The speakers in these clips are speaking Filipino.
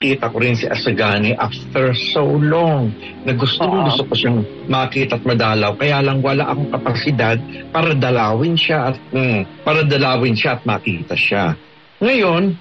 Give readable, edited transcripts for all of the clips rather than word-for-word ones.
nakita ko rin si Asagani after so long na gusto ko siyang makita at madalaw. Kaya lang wala akong kapasidad para dalawin siya at makita siya. Ngayon,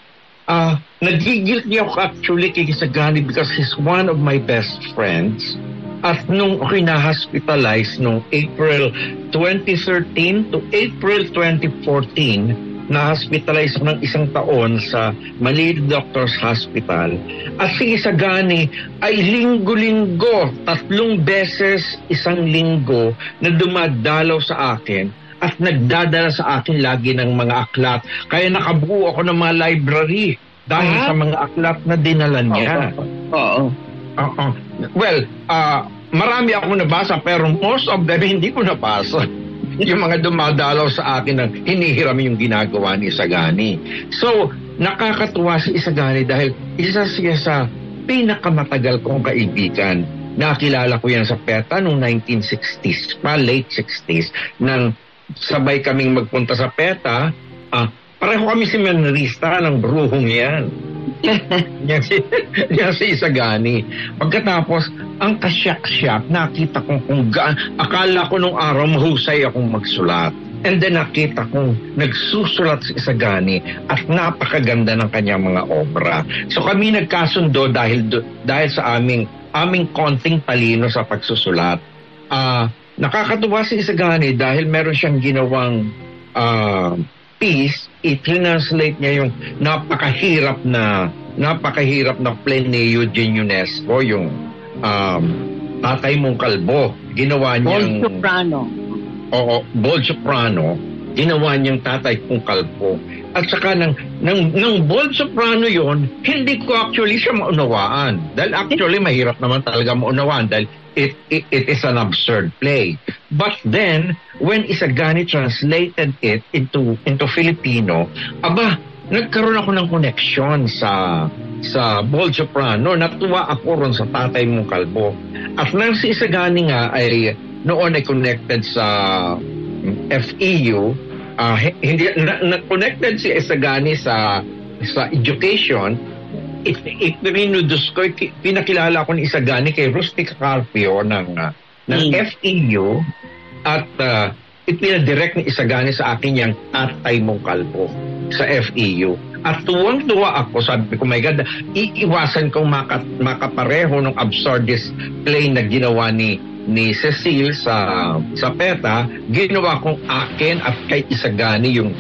nagigilty ako actually kay Asagani because he's one of my best friends. At nung ako'y na-hospitalize nung April 2013 to April 2014, na-hospitalize ng 1 taon sa Manila Doctors Hospital. At si Asagani ay linggo-linggo, 3 beses 1 linggo na dumadalaw sa akin at nagdadala sa akin lagi ng mga aklat. Kaya nakabuo ako ng mga library dahil sa mga aklat na dinala niya. Well, marami ako nabasa pero most of them hindi ko nabasa. Yung mga dumadalaw sa akin na hinihiram yung ginagawa ni Asagani. So, nakakatuwa si Asagani dahil isa siya sa pinakamatagal kong kaibigan. Nakilala ko yan sa PETA noong 1960s, late 60s, nang sabay kaming magpunta sa PETA. Pareho kami seminarista ng bruhong yan. Yan si Asagani. Pagkatapos, ang kasyak-syak, nakita kong kung akala ko nung araw mahusay akong magsulat. And then nakita kong nagsusulat si Asagani at napakaganda ng kanyang mga obra. So kami nagkasundo dahil sa aming konting talino sa pagsusulat. Nakakatuwa si Asagani dahil meron siyang ginawang piece, i-translate niya yung napakahirap na Pleneo Gen UNESCO, yung Tatay Mong Kalbo. Ginawa niyang Bold Soprano. Oo, Bold Soprano. Ginawa niyang Tatay Mong Kalbo. At saka ng Bold Soprano yon, hindi ko actually siya maunawaan. Dahil actually mahirap naman talaga maunawaan dahil it is an absurd play. But then, when Asagani translated it into Filipino, nagkaroon ako ng connection sa Bold Soprano. Natuwa ako ron sa Tatay Mong Kalbo. At nang si Asagani nga ay noon ay connected sa FEU, hindi na-connected si Asagani sa education. Ipinudus ko, pinakilala ko ni Asagani kay Rusty Carpio ng FEU at ipinadirect ni Asagani sa akin yung Tatay Mong Kalbo sa FEU. At tuwang-tuwa ako, sabi ko, my God, iiwasan kong makapareho ng absurdist play na ginawa ni Cecile sa PETA, ginawa kong akin at kay Asagani yung